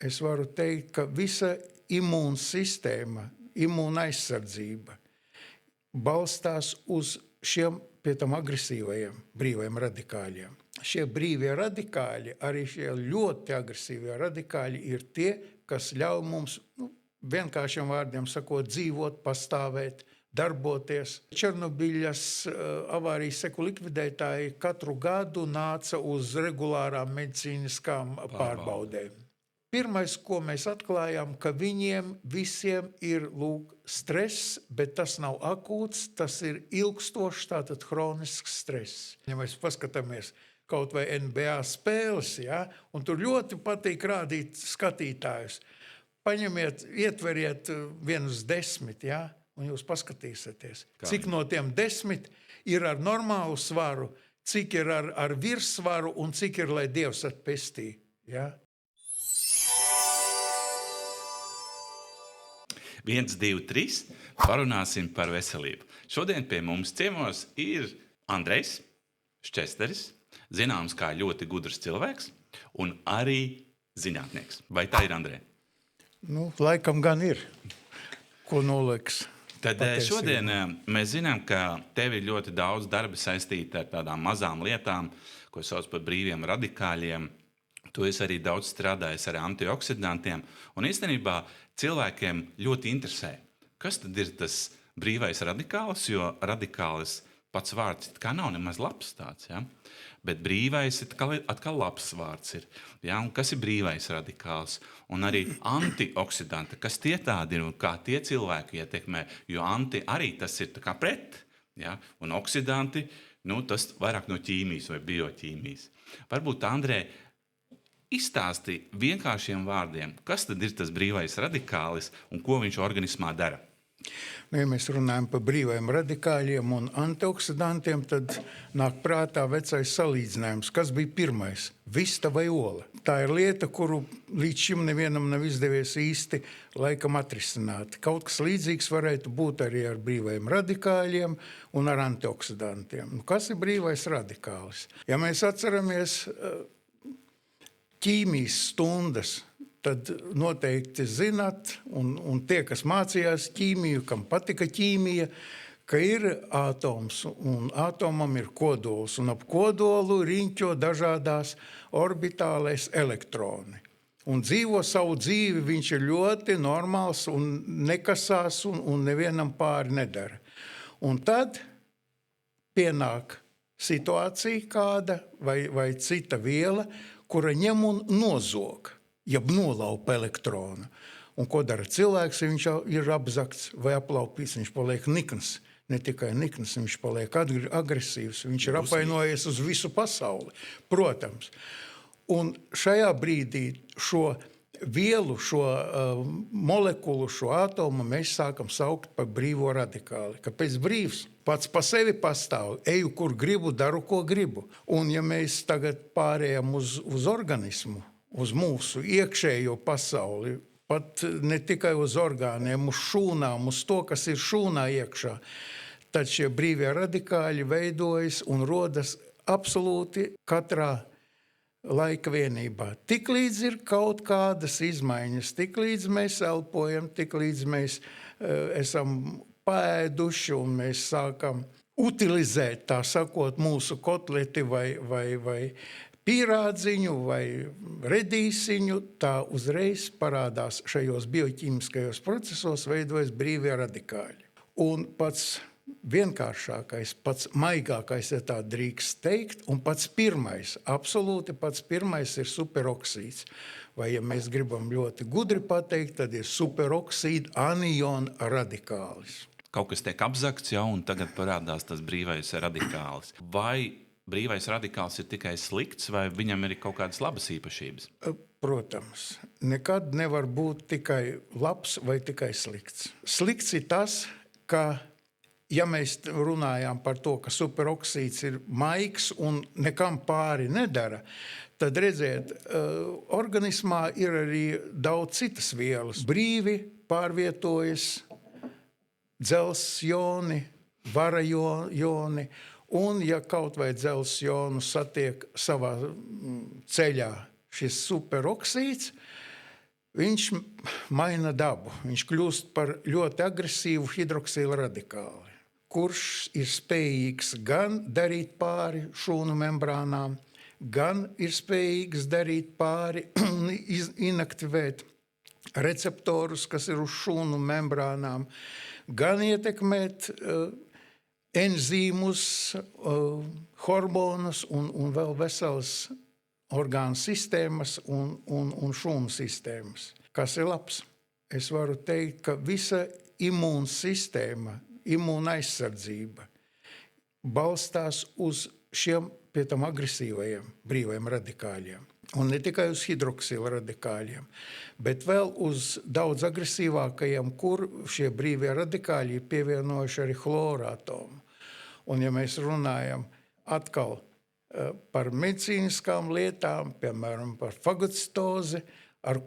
es varu teikt, ka visa imūnsistēma, imūna aizsardzība balstās uz šiem pie tam agresīvajiem brīvajiem radikāļiem. Šie brīvie radikāļi, arī šie ļoti agresīvie radikāļi ir tie, kas ļauj mums, vienkāršiem vārdiem sakot, dzīvot, pastāvēt, darboties. Černobiļas avārijas seku likvidētāji katru gadu nāca uz regulārām medicīniskām pārbaudēm. Pirmais, ko mēs atklājām, ka viņiem visiem ir stress, bet tas nav akūts, tas ir ilgstošs, tātad hronisks stress. Ja mēs paskatāmies kaut vai NBA spēles, ja, un tur ļoti patīk rādīt skatītājus. Paņemiet, ietveriet 1 uz 10, ja, un jūs paskatīsieties, cik no tiem 10 ir ar normālu svaru, cik ir ar virssvaru un cik ir, lai Dievs atpestī. Ja. 1, 2, 3. Parunāsim par veselību. Šodien pie mums ciemos ir Andrejs Ščesteris, zināms kā ļoti gudrs cilvēks un arī zinātnieks. Vai tā ir, Andrej? Laikam gan ir, ko noliks. Tad šodien mēs zinām, ka tev ir ļoti daudz darba saistīta ar tādām mazām lietām, ko sauc par brīviem radikāļiem. Tu esi arī daudz strādājis ar antioksidantiem. Un īstenībā cilvēkiem ļoti interesē, kas tad ir tas brīvais radikāls, jo radikālis pats vārds kā nav nemaz labs tāds, ja? Bet brīvais atkal labs vārds ir. Ja? Un kas ir brīvais radikāls? Un arī antioksidanti, kas tie tādi ir un kā tie cilvēki ietekmē, jo anti arī tas ir tā kā pret. Ja? Un oksidanti, tas vairāk no ķīmijas vai bioķīmijas. Varbūt, Andrej, izstāsti vienkāršiem vārdiem, kas tad ir tas brīvais radikālis un ko viņš organismā dara? Ja mēs runājam par brīvajiem radikāļiem un antioksidantiem, tad nāk prātā vecais salīdzinājums. Kas bija pirmais? Vista vai ola? Tā ir lieta, kuru līdz šim nevienam nav izdevies īsti laikam atrisināt. Kaut kas līdzīgs varētu būt arī ar brīvajiem radikāļiem un ar antioksidantiem. Kas ir brīvais radikālis? Ja mēs atceramies ķīmijas stundas, tad noteikti zināt, un tie, kas mācījās ķīmiju, kam patika ķīmija, ka ir atoms, un atomam ir kodols, un ap kodolu riņķo dažādās orbitālais elektroni. Un dzīvo savu dzīvi, viņš ir ļoti normāls un nekasās un nevienam pāri nedara. Un tad pienāk situācija kāda vai cita viela, kura ņem un nozog, jeb nolaupa elektronu. Un ko dara cilvēks, ja viņš ir apzakts vai aplaupīts, viņš paliek nikns. Ne tikai nikns, viņš paliek agresīvs, viņš ir apvainojies uz visu pasauli, protams. Un šajā brīdī šo vielu, šo molekulu, šo atomu mēs sākam saukt par brīvo radikāli. Kāpēc brīvs? Pats pa sevi pastāv, eju, kur gribu, daru, ko gribu. Un ja mēs tagad pārējām uz organismu, uz mūsu iekšējo pasauli, pat ne tikai uz orgāniem, uz šūnām, uz to, kas ir šūnā iekšā, tad šie brīvie radikāļi veidojas un rodas absolūti katrā laika vienībā. Tiklīdz ir kaut kādas izmaiņas, tiklīdz mēs elpojam, tiklīdz mēs esam paēduši un mēs sākam utilizēt, tā sakot, mūsu kotleti vai pīrādziņu vai redīsiņu, tā uzreiz parādās šajos bioķīmiskajos procesos, veidojas brīvie radikāļi. Un pats vienkāršākais, pats maigākais, ja tā drīkst teikt, un pats pirmais, absolūti pats pirmais ir superoksīds. Vai, ja mēs gribam ļoti gudri pateikt, tad ir superoksīda aniona radikālis. Kaut kas tiek apzakts jau, un tagad parādās tas brīvais radikālis. Vai brīvais radikāls ir tikai slikts, vai viņam ir kaut kādas labas īpašības? Protams, nekad nevar būt tikai labs vai tikai slikts. Slikts ir tas, ka ja mēs runājām par to, ka superoksīds ir maigs un nekam pāri nedara, tad redziet, organismā ir arī daudz citas vielas. Brīvi pārvietojas dzelzs joni, vara joni, un ja kaut vai dzelzs jonu satiek savā ceļā šis superoksīds, viņš maina dabu. Viņš kļūst par ļoti agresīvu hidroksīlu radikāli, kurš ir spējīgs gan darīt pāri šūnu membrānām, gan ir spējīgs darīt pāri un inaktivēt receptorus, kas ir uz šūnu membrānām, gan ietekmēt enzīmus, hormonus un vēl veselas orgānu sistēmas un šūnu sistēmas. Kas ir labs? Es varu teikt, ka visa imūnsistēma, imūna aizsardzība balstās uz šiem pie tam agresīvajiem brīvajiem radikāļiem. Un ne tikai uz hidroksila radikāļiem, bet vēl uz daudz agresīvākajiem, kur šie brīvie radikāļi ir pievienojuši arī chlora atomu. Un ja mēs runājam atkal par medicīniskām lietām, piemēram, par fagocitozi, ar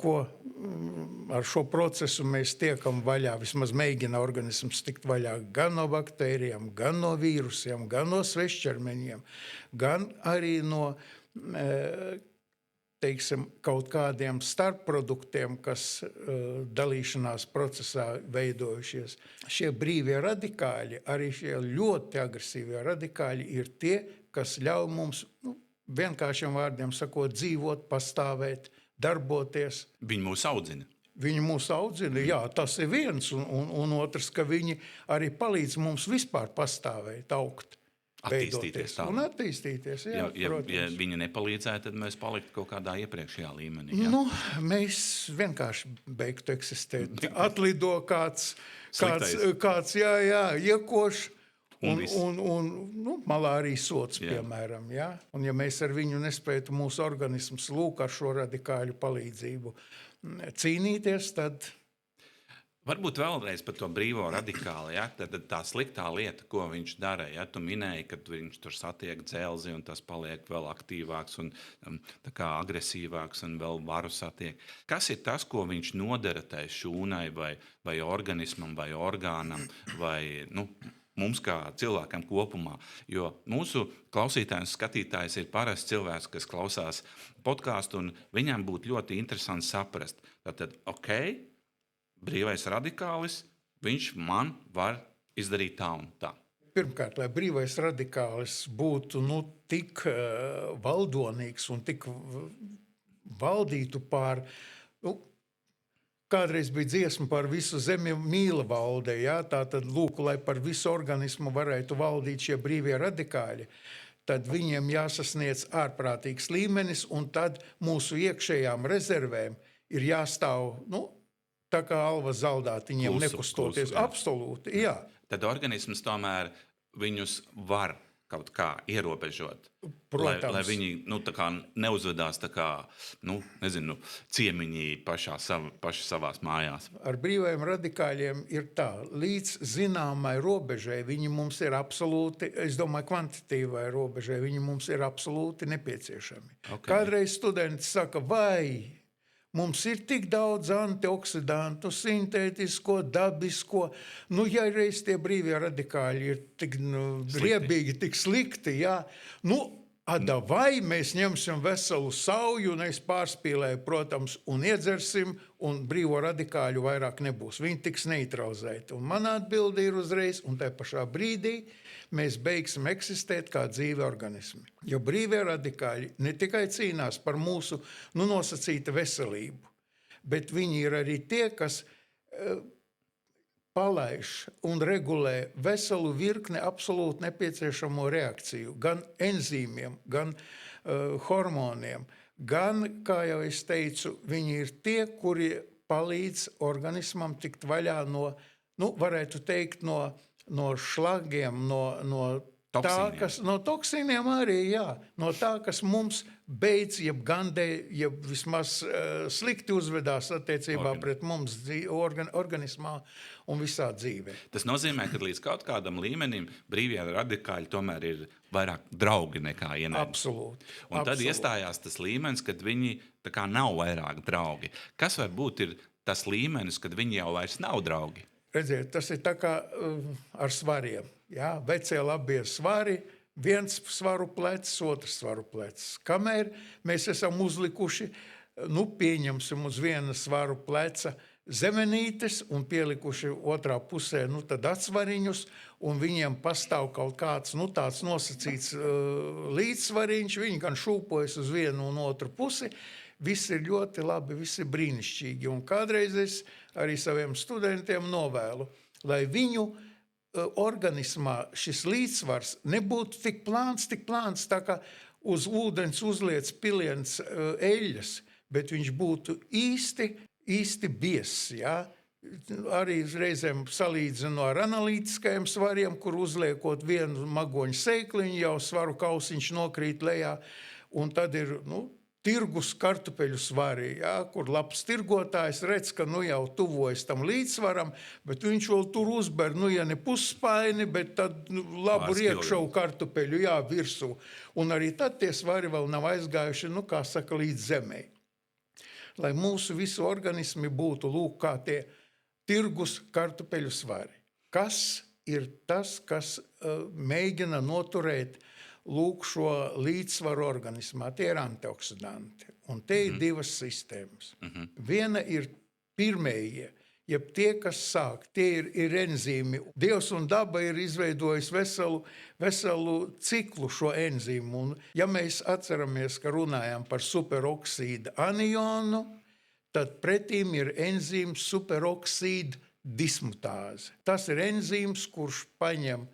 šo procesu mēs tiekam vaļā, vismaz mēģina organisms tikt vaļā gan no baktērijām, gan no vīrusiem, gan no svešķermeņiem, gan arī no kaut kādiem starpproduktiem, kas dalīšanās procesā veidojušies. Šie brīvie radikāļi, arī šie ļoti agresīvie radikāļi ir tie, kas ļauj mums, vienkāršiem vārdiem sakot, dzīvot, pastāvēt, darboties. Viņi mūs audzina. Viņi mūs audzina, jā, tas ir viens, un otrs, ka viņi arī palīdz mums vispār pastāvēt, augt. Attīstīties tā. Un attīstīties, jā, protams. Ja viņi nepalīdzētu, tad mēs paliktu kaut kādā iepriekšējā līmenī. Jā? Mēs vienkārši beigtu eksistēt. Atlido kāds iekoš un malārijas sots, piemēram. Jā? Un ja mēs ar viņu nespētu mūsu organismus ar šo radikāļu palīdzību cīnīties, tad... Varbūt vēlreiz par to brīvo radikāli, ja? Tad tā sliktā lieta, ko viņš dara, ja? Tu minēji, ka viņš tur satiek dzelzi un tas paliek vēl aktīvāks un tā kā agresīvāks un vēl varu satiek. Kas ir tas, ko viņš nodara tai šūnai vai organismam vai orgānam vai mums kā cilvēkam kopumā? Jo mūsu klausītājs, skatītājs ir parasts cilvēks, kas klausās podcastu un viņam būtu ļoti interesanti saprast. Tātad, brīvais radikālis, viņš man var izdarīt tā un tā. Pirmkārt, lai brīvais radikālis būtu tik valdonīgs un tik valdītu pār, kādreiz bija dziesma par visu zemi mīla valdē, ja? Tātad, lai par visu organismu varētu valdīt šie brīvie radikāļi, tad viņiem jāsasniedz ārprātīgs līmenis, un tad mūsu iekšējām rezervēm ir jāstāv, tā kā alva zaldātiņiem nekustoties. Jā. Absolūti, jā. Tad organisms tomēr viņus var kaut kā ierobežot. Protams. Lai viņi tā kā neuzvedās tā kā, ciemiņi paši savās mājās. Ar brīvajiem radikāļiem ir tā, līdz zināmai robežai viņi mums ir absolūti, es domāju, kvantitīvai robežai, viņi mums ir absolūti nepieciešami. Okay. Kādreiz studenti saka, vai mums ir tik daudz antioksidantu, sintētisko, dabisko. Ja reiz tie brīvie radikāļi ir tik riebīgi, tik slikti, jā. Vai mēs ņemsim veselu sauju, un es pārspīlēju, protams, un iedzersim, un brīvo radikāļu vairāk nebūs. Viņi tiks neutralizēti. Un manā atbilde ir uzreiz, un tajā pašā brīdī mēs beigsim eksistēt kā dzīvi organismi. Jo brīvie radikāļi ne tikai cīnās par mūsu nosacītu veselību, bet viņi ir arī tie, kas palaiž un regulē veselu virkni absolūti nepieciešamo reakciju, gan enzīmiem, gan hormoniem, gan, kā jau es teicu, viņi ir tie, kuri palīdz organismam tikt vaļā no, varētu teikt, no šlagiem, no toksīniem arī, jā. No tā, kas mums beidz, jeb gandē, jeb vismaz slikti uzvedās attiecībā pret mums organismā un visā dzīvē. Tas nozīmē, ka līdz kaut kādam līmenim brīvie radikāļi tomēr ir vairāk draugi nekā ienaidnieki. Absolūti. Un tad iestājās tas līmenis, kad viņi tā kā nav vairāk draugi. Kas varbūt ir tas līmenis, kad viņi jau vairs nav draugi? Redziet, tas ir tā kā ar svariem. Jā, vecie labie svari, viens svaru plecs, otrs svaru plecs. Kamēr mēs esam uzlikuši nu, pieņemsim uz viena svaru pleca zemenītes un pielikuši otrā pusē tad atsvariņus, un viņiem pastāv kaut kāds tāds nosacīts līdzsvariņš, viņi gan šūpojas uz vienu un otru pusi, viss ir ļoti labi, viss ir brīnišķīgi, un kādreiz es arī saviem studentiem novēlu, lai viņu organismā šis līdzsvars nebūtu tik plāns, tā kā uz ūdens uzliec piliens eļļas, bet viņš būtu īsti biezs, ja? Arī reizēm salīdzinu ar analītiskajiem svariem, kur uzliekot vienu magoņu seikliņu, jau svaru kausiņš nokrīt lejā, un tad ir, tirgus kartupeļu svari, ja, kur labs tirgotājs redz, ka jau tuvojas tam līdzsvaram, bet viņš vēl tur uzber, ja ne pusspaini, bet tad labu riekšavu kartupeļu, jā, virsū. Un arī tad tie svari vēl nav aizgājuši, kā saka, līdz zemē. Lai mūsu visu organismi būtu, kā tie tirgus kartupeļu svari. Kas ir tas, kas mēģina noturēt šo līdzsvaru organismā? Tie ir antioksidanti. Un te ir divas sistēmas. Viena ir pirmējie, jeb tie, kas sāk, tie ir enzīmi. Dievs un daba ir izveidojis veselu ciklu šo enzīmu. Un ja mēs atceramies, ka runājam par superoksīda anionu, tad pretīm ir enzīms superoksīda dismutāze. Tas ir enzīms, kurš paņem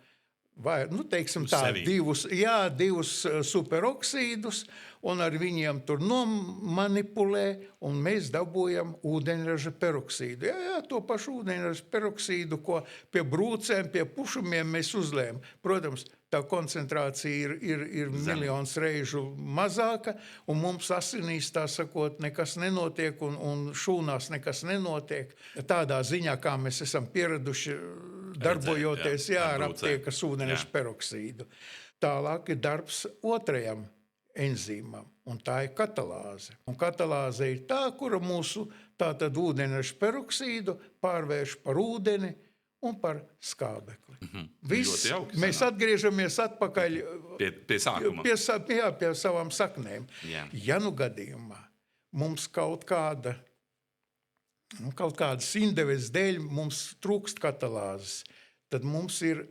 teiksim tā, divus superoksīdus, un ar viņiem tur nomanipulē, un mēs dabūjam ūdeņraža peroksīdu. Jā, to pašu ūdeņraža peroksīdu, ko pie brūcēm, pie pušumiem mēs uzlējam. Protams, tā koncentrācija ir miljons reižu mazāka, un mums asinīs, tā sakot, nekas nenotiek, un šūnās nekas nenotiek. Tādā ziņā, kā mēs esam pieraduši darbojoties ar aptiekas ūdeņraža peroksīdu. Tālāk ir darbs otrajam enzīmam, un tā ir katalāze. Un katalāze ir tā, kura mūsu tātad ūdeņraža peroksīdu pārvērš par ūdeni un par skābekli. Viss, mēs atgriežamies atpakaļ pie sākuma. Pie savām saknēm. Jā. Ja gadījumā mums kaut kādas indeves dēļ mums trūkst katalāzes, tad mums ir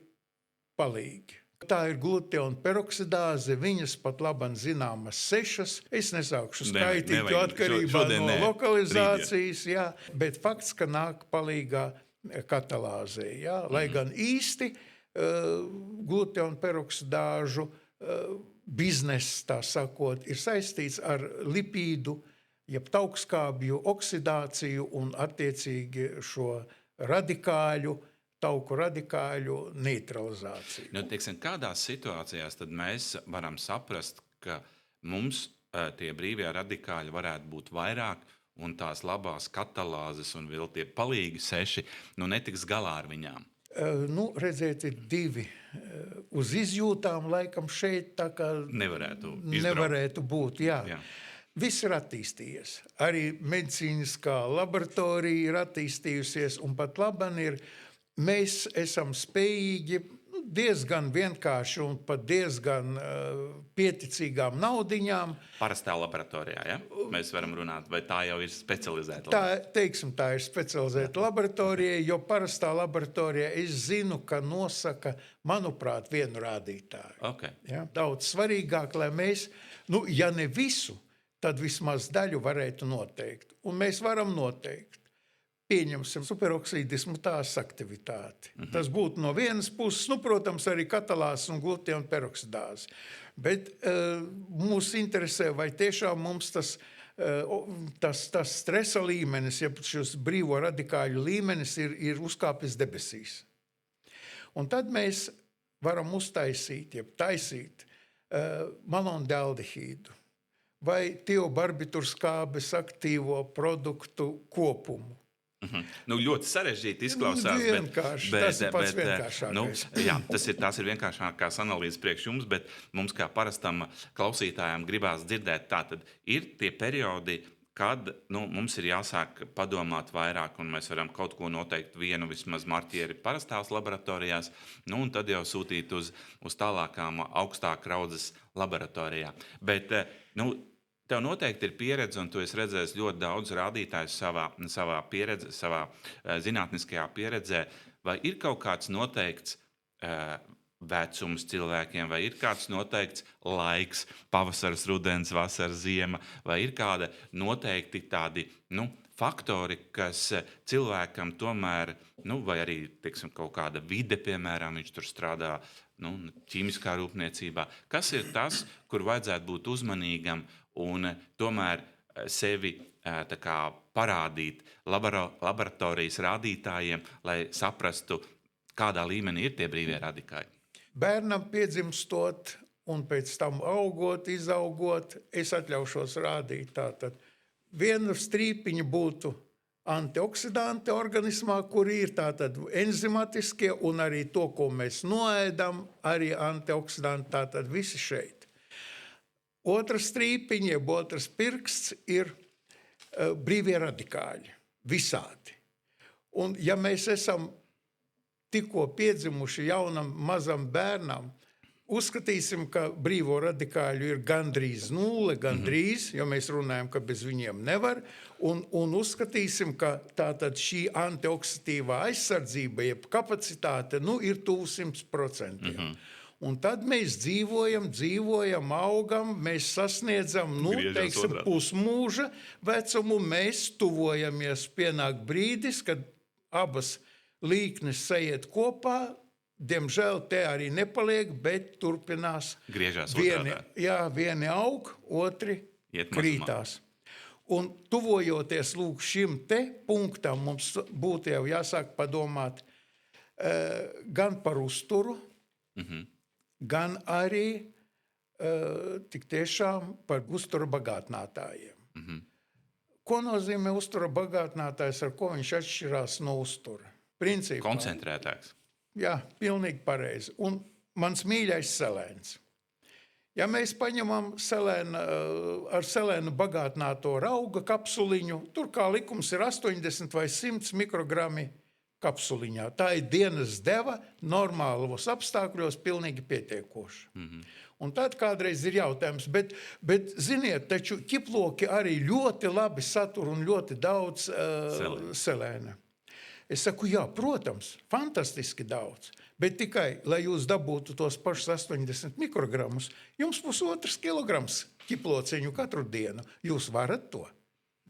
palīgi. Tā ir gluteona peroksidāze, viņas pat labam zināmas 6. Es nesākšu skaitīt, jo atkarībā no lokalizācijas, jā, bet fakts, ka nāk palīgā katalāzē. Jā, lai gan īsti gluteona peroksidāžu bizness, tā sakot, ir saistīts ar lipīdu, jeb taukskābju oksidāciju un attiecīgi šo tauku radikāļu neutralizāciju. Teiksim, kādās situācijās tad mēs varam saprast, ka mums tie brīvie radikāļi varētu būt vairāk, un tās labās katalāzes un vēl tie palīgi 6 netiks galā ar viņām? Redziet, ir 2. Uz izjūtām laikam šeit tā kā nevarētu būt, jā. Viss ir attīstījies. Arī medicīniskā laboratorija ir attīstījusies, un pat labam mēs esam spējīgi diezgan vienkārši un pat diezgan pieticīgām naudiņām. Parastā laboratorijā, ja? Mēs varam runāt, vai tā jau ir specializēta? Tā ir specializēta laboratorija, jo parastā laboratorijā es zinu, ka nosaka, manuprāt, vienu rādītāju. Okay. Ja? Daudz svarīgāk, lai mēs, ja ne visu, tad vismaz daļu varētu noteikt. Un mēs varam noteikt. Pieņemsim superoksīdismutāzes aktivitāti. Tas būtu no vienas puses, protams, arī katalāzes un gluteona peroksidāze. Bet mūs interesē, vai tiešām mums tas stresa līmenis, ja šis brīvo radikāļu līmenis ir uzkāpis debesīs. Un tad mēs varam uztaisīt, taisīt malondialdehīdu vai tiobarbiturskābes aktīvo produktu kopumu. Ļoti sarežģīti izklausās. Tas ir pats vienkāršākais. Tas ir vienkāršākās analīzes priekš jums, bet mums kā parastam klausītājām gribās dzirdēt, tātad ir tie periodi, kad mums ir jāsāk padomāt vairāk, un mēs varam kaut ko noteikt vienu vismaz marķieri parastās laboratorijās, un tad jau sūtīt uz tālākām augstāk raudzes laboratorijā. Bet tev noteikti ir pieredze, un tu esi redzējis ļoti daudz rādītājus savā pieredzē, savā zinātniskajā pieredzē. Vai ir kaut kāds noteikts vecums cilvēkiem, vai ir kāds noteikts laiks, pavasaris, rudens, vasara, ziema, vai ir kāda noteikti tādi faktori, kas cilvēkam tomēr, vai arī teiksim, kaut kāda vide, piemēram, viņš tur strādā ķīmiskā rūpniecībā. Kas ir tas, kur vajadzētu būt uzmanīgam un tomēr sevi tā kā parādīt laboratorijas rādītājiem, lai saprastu, kādā līmenī ir tie brīvie radikāļi? Bērnam piedzimstot un pēc tam augot, izaugot, es atļaušos rādīt tātad. Viena strīpiņa būtu antioksidanti organismā, kuri ir tātad enzimatiskie un arī to, ko mēs noēdam, arī antioksidanti, tātad visi šeit. Otra strīpiņa, jeb otrs pirksts ir brīvie radikāļi, visādi. Un ja mēs esam tikko piedzimuši jaunam mazam bērnam, uzskatīsim, ka brīvo radikāļu ir gandrīz nulle, jo mēs runājam, ka bez viņiem nevar, un uzskatīsim, ka tātad šī antioksidatīvā aizsardzība, jeb kapacitāte, ir tuvu 100%. Un tad mēs dzīvojam, augam, mēs sasniedzam, teiksim, pusmūža vecumu, mēs tuvojamies, pienāk brīdis, kad abas līknes sajiet kopā, diemžēl te arī nepaliek, bet turpinās. Griežās vieni, otrādā. Vieni aug, otri krītās. Un tuvojoties lūk šim te punktam, mums būtu jau jāsāk padomāt gan par uzturu, gan arī tik tiešām par uztura bagātinātājiem. Ko nozīmē uztura bagātinātājs, ar ko viņš atšķirās no uztura? Principā. Koncentrētāks. Jā, pilnīgi pareizi. Un mans mīļais selēns. Ja mēs paņemam ar selēnu bagātināto rauga kapsuliņu, tur kā likums ir 80 vai 100 mikrogrami kapsuliņā. Tā ir dienas deva normālos apstākļos pilnīgi pietiekoša. Un tad kādreiz ir jautājums, bet ziniet, taču ķiploki arī ļoti labi satur un ļoti daudz selēna. Es saku, jā, protams, fantastiski daudz, bet tikai, lai jūs dabūtu tos pašus 80 mikrogramus, jums 1,5 kilograms ķiplociņu katru dienu. Jūs varat to?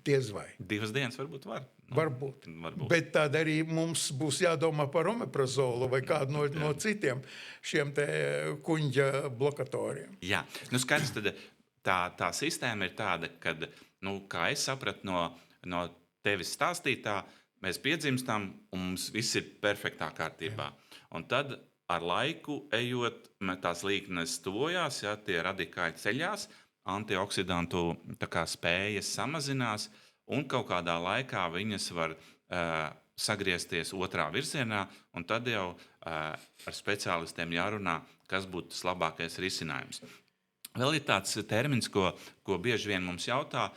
Diez vai. 2 dienas varbūt var. Varbūt. Bet tad arī mums būs jādomā par omeprazolu vai kādu no citiem šiem te kuņģa blokatoriem. Jā, skaidrs, tad tā sistēma ir tāda, kad, kā es sapratu no tevis stāstītā, mēs piedzimstam, un mums viss ir perfektā kārtībā. Un tad ar laiku ejot, tās līknes tuvojās, tie radikāļi ceļās, antioksidantu spējas samazinās, un kaut kādā laikā viņas var sagriezties otrā virzienā, un tad jau ar speciālistiem jārunā, kas būtu tas labākais risinājums. Vēl ir tāds termins, ko bieži vien mums jautā,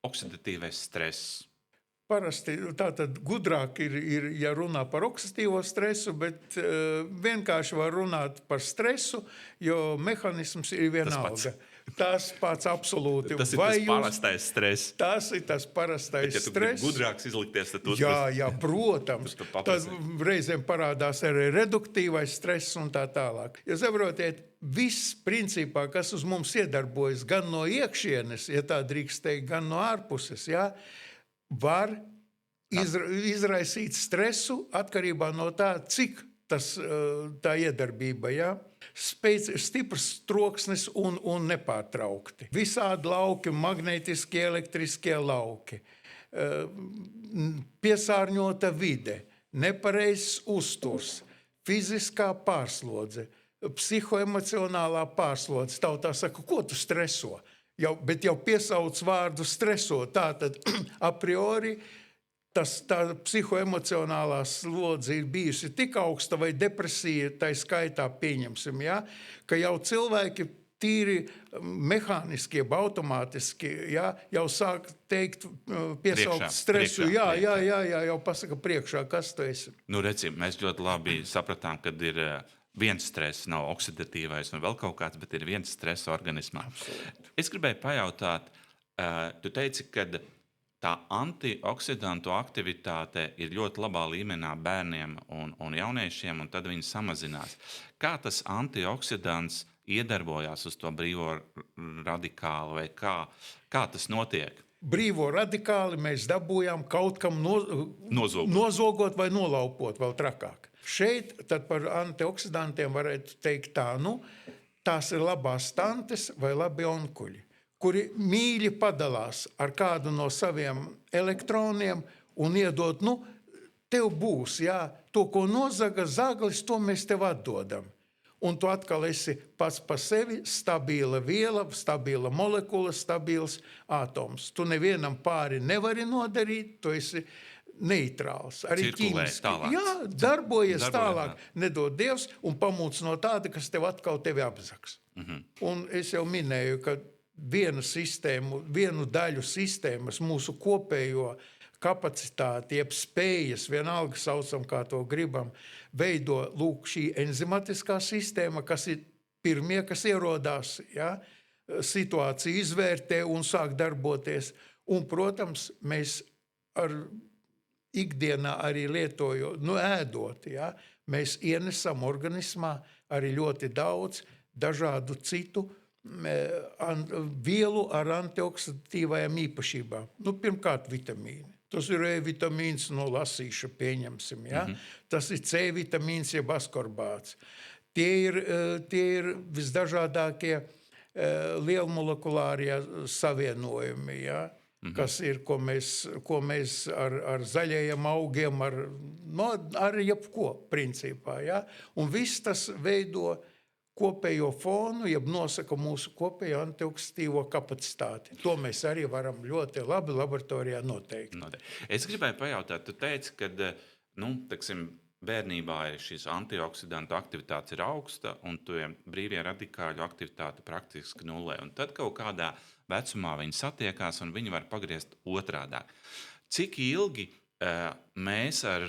oksidatīvais stress. Parasti tātad gudrāk ir, ja runā par oksidatīvo stresu, bet vienkārši var runāt par stresu, jo mehanisms ir vienalga. Tas pats absolūti. Tas ir tas parastais stress. Tas ir tas parastais stress. Bet, ja tu gudrāks izlikties, tad tu Jā, protams. Tad reizēm parādās arī reduktīvais stress un tā tālāk. Ja saprotiet, viss principā, kas uz mums iedarbojas gan no iekšienes, ja tā drīkst teikt, gan no ārpuses, var izraisīt stresu atkarībā no tā, cik tā iedarbība, stiprs troksnis un nepārtraukti. Visādi lauki, magnetiskie, elektriskie lauki, piesārņota vide, nepareizs uzturs, fiziskā pārslodze, psihoemocionālā pārslodze. Tautā saka, ko tu streso? Bet jau piesauc vārdu streso, tātad a priori tā psihoemocionālā slodze ir bijusi tik augsta vai depresija, tā skaitā pieņemsim, ka jau cilvēki tīri mehāniski, automātiski, jau sāk teikt, piesaukt stresu. Jau pasaka priekšā, kas tu esi. Recim, mēs ļoti labi sapratām, kad ir viens stress, nav oksidatīvais un vēl kaut kāds, bet ir viens stress organismā. Absolut. Es gribēju pajautāt, Tu teici, ka tā antioksidantu aktivitāte ir ļoti labā līmenī bērniem un jauniešiem, un tad viņi samazinās. Kā tas antioksidants iedarbojās uz to brīvo radikālu, vai kā tas notiek? Brīvo radikāli mēs dabūjām kaut kam Nozogot. nozogot vai nolaupot, vēl trakāk. Šeit tad par antioksidantiem varētu teikt tā, tās ir labās tantes vai labi onkuļi, kuri mīļi padalās ar kādu no saviem elektroniem un iedod, tev būs, jā, to, ko nozaga zaglis, to mēs tev atdodam. Un tu atkal esi pats par sevi stabila viela, stabila molekula, stabils atoms. Tu nevienam pāri nevari nodarīt, tu esi neitrāls. Arī ķīmiski. Jā, darbojies tālāk, nedod Dievs, un pamūc no tāda, kas tevi apzags. Un es jau minēju, ka vienu daļu sistēmas, mūsu kopējo kapacitāti, jeb spējas, vienalga saucam, kā to gribam, veido šī enzimatiskā sistēma, kas ir pirmie, kas ierodās, ja, situāciju izvērtē un sāk darboties. Un, protams, mēs ikdienā arī lietojot, ēdot, ja, mēs ienesam organismā arī ļoti daudz dažādu citu vielu ar antioksidatīvajām īpašībām. Pirmkārt, vitamīni. Tas ir E-vitamīns no lasīša, pieņemsim. Ja? Tas ir C-vitamīns, jeb askorbāts. Tie ir visdažādākie lielmolekulārie savienojumi, ja? Kas ir, ko mēs ar zaļajiem augiem, ar jebko principā. Ja? Un viss tas veido kopējo fonu, jeb nosaka mūsu kopējo antioksidatīvo kapacitāti. To mēs arī varam ļoti labi laboratorijā noteikt. Es gribēju pajautāt, tu teici, ka bērnībā šīs antioksidantu aktivitātes ir augsta un brīvie radikāļu aktivitāte praktiski nulē. Un tad kaut kādā vecumā viņi satiekās un viņi var pagriezt otrādāk. Cik ilgi mēs ar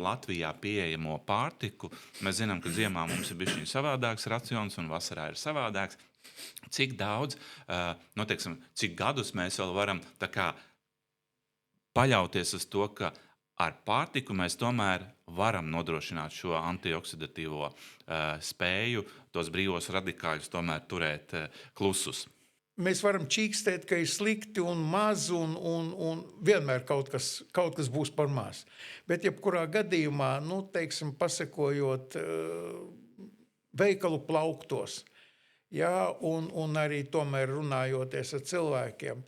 Latvijā pieejamo pārtiku, mēs zinām, ka ziemā mums ir bijis savādāks racions un vasarā ir savādāks. Cik daudz, cik gadus mēs vēl varam paļauties uz to, ka ar pārtiku mēs tomēr varam nodrošināt šo antioksidatīvo spēju, tos brīvos radikāļus tomēr turēt klusus. Mēs varam čīkstēt, ka ir slikti un maz, un vienmēr kaut kas būs par maz. Bet jebkurā gadījumā, pasekojot veikalu plauktos, jā, un arī tomēr runājoties ar cilvēkiem,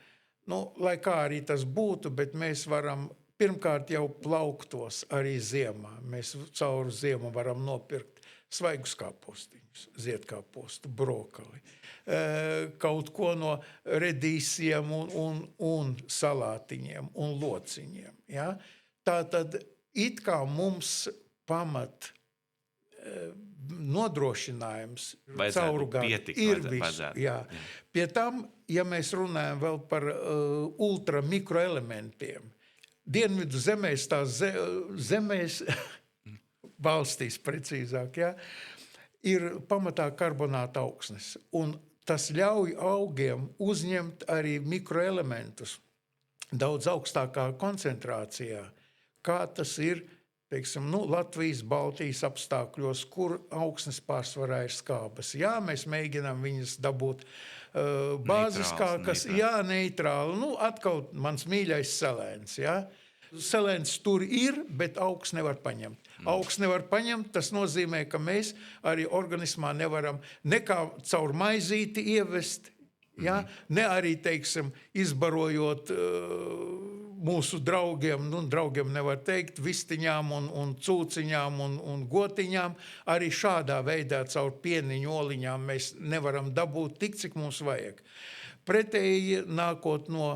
lai kā arī tas būtu, bet mēs varam pirmkārt jau plauktos arī ziemā. Mēs caur ziemu varam nopirkt svaigus kāpostiņus, ziedkāpostu, brokoli, kaut ko no redīsiem un salātiņiem un lociņiem. Ja? Tātad it kā mums pamat nodrošinājums cauru gadu ir visu. Jā. Pie tam, ja mēs runājam vēl par ultramikroelementiem, Dienvidu zemēs, zemēs valstīs precīzāk, ja, ir pamatā karbonāta augsnes. Un tas ļauj augiem uzņemt arī mikroelementus daudz augstākā koncentrācijā, kā tas ir, Latvijas, Baltijas apstākļos, kur augsnes pārsvarā ir skābas. Jā, mēs mēģinām viņas dabūt bāziskākas, neitrāli. Atkal mans mīļais selēns, jā. Selēns tur ir, bet augs nevar paņemt. Augs nevar paņemt, tas nozīmē, ka mēs arī organismā nevaram nekā caur maizīti ievest, ja? Ne arī, izbarojot mūsu draugiem, draugiem nevar teikt, vistiņām un cūciņām un gotiņām, arī šādā veidā caur pieniņu oliņām mēs nevaram dabūt tik, cik mums vajag. Pretēji nākot no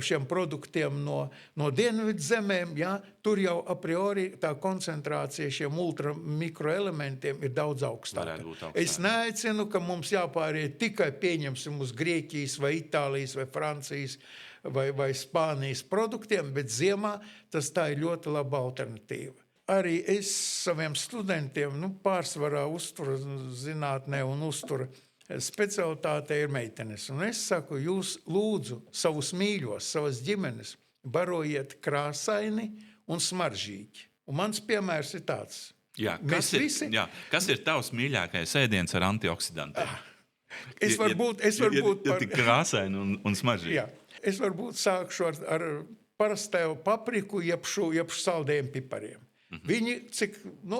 šiem produktiem no dienvidu zemēm, ja, tur jau a priori tā koncentrācija šiem ultramikroelementiem ir daudz augstāka. Es neaicinu, ka mums jāpāriet tikai pieņemsim uz Grieķijas vai Itālijas vai Francijas vai Spānijas produktiem, bet ziemā tas tā ir ļoti laba alternatīva. Arī es saviem studentiem pārsvarā uztura zinātnē un uztura specialitāte ir meitenes. Un es saku, jūs lūdzu savus mīļos, savas ģimenes barojiet krāsaini un smaržīgi. Un mans piemērs ir tāds. Jā, kas ir tavs mīļākais ēdiens ar antioksidantiem? Es varbūt par tik krāsaini un smaržīgi. Jā, es varbūt sākšu ar parastēju papriku, jeb saldējiem pipariem. Viņi,